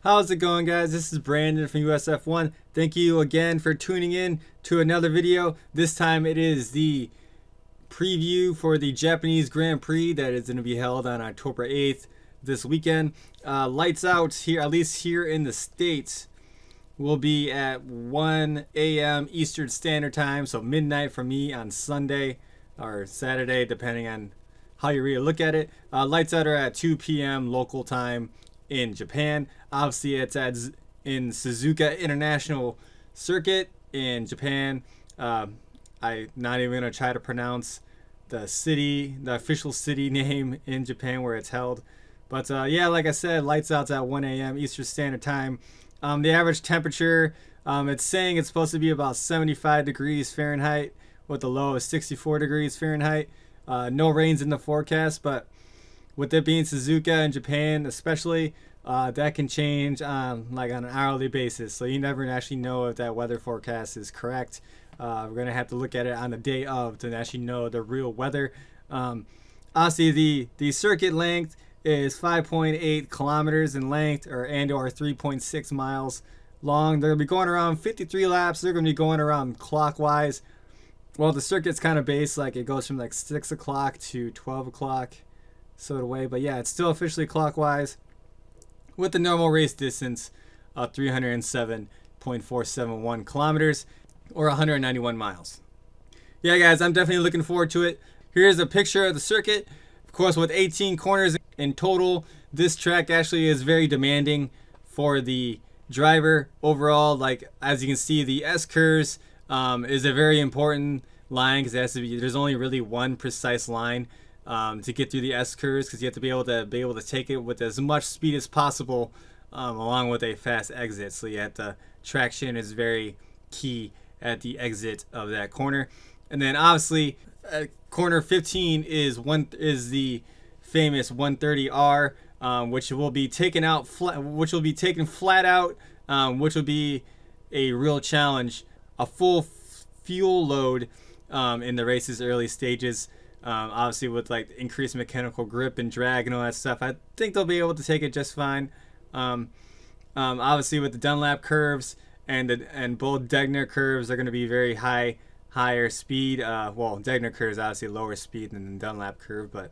How's it going, guys? This is Brandon from USF1. Thank you again for tuning in to another video. This time it is the preview for the Japanese Grand Prix that is going to be held on October 8th this weekend. Lights out here, at least here in the States, will be at 1 a.m. Eastern Standard Time, so midnight for me on Sunday or Saturday, depending on how you really look at it. Lights out are at 2 p.m. local time in Japan. Obviously, it's in Suzuka International Circuit in Japan. I'm not even gonna try to pronounce the official city name in Japan where it's held. But yeah, like I said, lights out's at 1 a.m. Eastern Standard Time. The average temperature, it's saying it's supposed to be about 75 degrees Fahrenheit with the low of 64 degrees Fahrenheit. No rains in the forecast, but with it being Suzuka in Japan especially, that can change on an hourly basis. So you never actually know if that weather forecast is correct. We're going to have to look at it on the day of to actually know the real weather. Obviously, the circuit length is 5.8 kilometers in length or 3.6 miles long. They're going to be going around 53 laps. They're going to be going around clockwise. Well, the circuit's kind of based, it goes from 6 o'clock to 12 o'clock sort of way. But yeah, it's still officially clockwise with the normal race distance of 307.471 kilometers or 191 miles. Yeah, guys, I'm definitely looking forward to it. Here's a picture of the circuit. Of course, with 18 corners in total, this track actually is very demanding for the driver overall. As you can see, the S-curves is a very important line because there's only really one precise line to get through the S-curves, because you have to be able to take it with as much speed as possible along with a fast exit. So traction is very key at the exit of that corner. And then obviously corner 15 is the famous 130R, which will be taken flat out, which will be a real challenge. A full fuel load in the race's early stages, obviously with increased mechanical grip and drag and all that stuff. I think they'll be able to take it just fine. Obviously with the Dunlap curves and both Degner curves are going to be very higher speed. Well, Degner curve is obviously lower speed than the Dunlap curve, but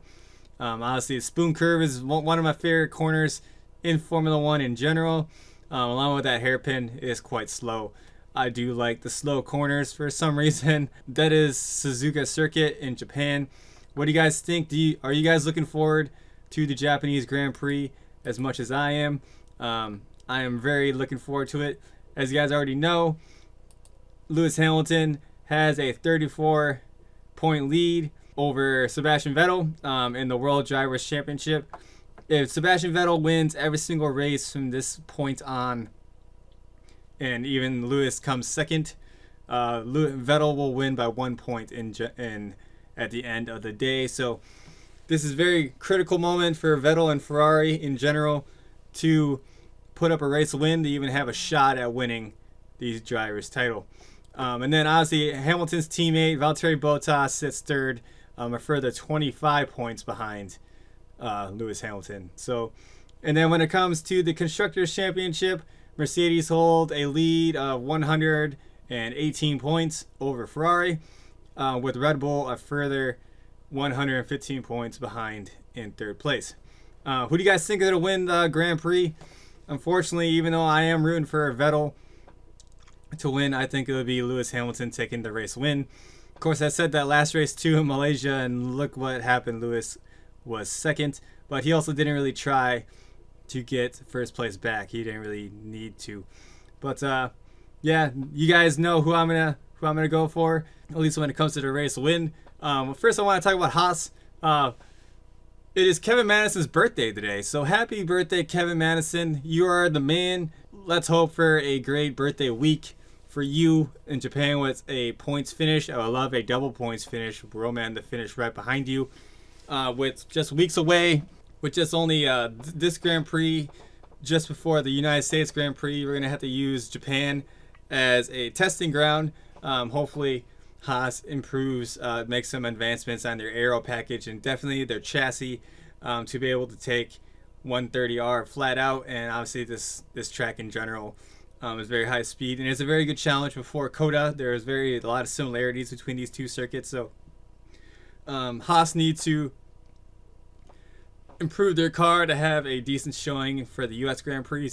obviously the Spoon curve is one of my favorite corners in Formula One in general. Along with that hairpin, it is quite slow. I do like the slow corners for some reason. That is Suzuka Circuit in Japan. What do you guys think? Are you guys looking forward to the Japanese Grand Prix as much as I am? I am very looking forward to it. As you guys already know, Lewis Hamilton has a 34-point lead over Sebastian Vettel in the World Drivers' Championship. If Sebastian Vettel wins every single race from this point on, and even Lewis comes second, Vettel will win by 1 point at the end of the day. So this is a very critical moment for Vettel and Ferrari in general to put up a race win to even have a shot at winning these drivers' title. And then obviously Hamilton's teammate Valtteri Bottas sits third, a further 25 points behind Lewis Hamilton. So, and then when it comes to the Constructors' Championship, Mercedes hold a lead of 118 points over Ferrari, with Red Bull a further 115 points behind in third place. Who do you guys think is going to win the Grand Prix? Unfortunately, even though I am rooting for Vettel to win, I think it would be Lewis Hamilton taking the race win. Of course, I said that last race too in Malaysia, and look what happened. Lewis was second, but he also didn't really try to get first place back. He didn't really need to. But yeah, you guys know who I'm gonna go for, at least when it comes to the race win. First I want to talk about Haas. It is Kevin Magnusson's birthday today, so happy birthday, Kevin Magnussen. You are the man. Let's hope for a great birthday week for you in Japan with a points finish. I would love a double points finish. Roman to finish right behind you. With just weeks away, with just only this Grand Prix, just before the United States Grand Prix, we're going to have to use Japan as a testing ground. Hopefully Haas improves, makes some advancements on their aero package and definitely their chassis to be able to take 130R flat out, and obviously this track in general is very high speed, and it's a very good challenge before Coda. There's a lot of similarities between these two circuits, so Haas need to improve their car to have a decent showing for the U.S. Grand Prix.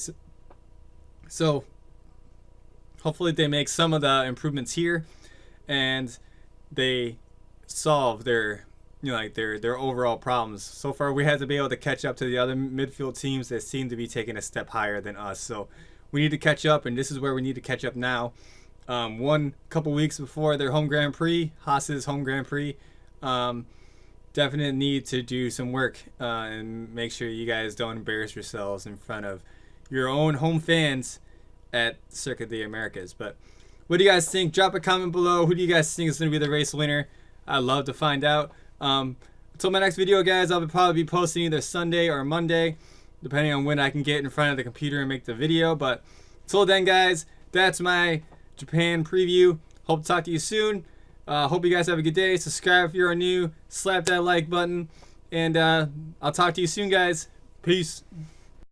So hopefully they make some of the improvements here, and they solve their their overall problems. So far, we had to be able to catch up to the other midfield teams that seem to be taking a step higher than us. So we need to catch up, and this is where we need to catch up now. One couple weeks before their home Grand Prix, Haas's home Grand Prix. Definite need to do some work and make sure you guys don't embarrass yourselves in front of your own home fans at Circuit of the Americas. But what do you guys think? Drop a comment below. Who do you guys think is going to be the race winner? I'd love to find out. Until my next video, guys, I'll probably be posting either Sunday or Monday, depending on when I can get in front of the computer and make the video. But until then, guys, that's my Japan preview. Hope to talk to you soon. Hope you guys have a good day. Subscribe if you're new. Slap that like button. And I'll talk to you soon, guys. Peace.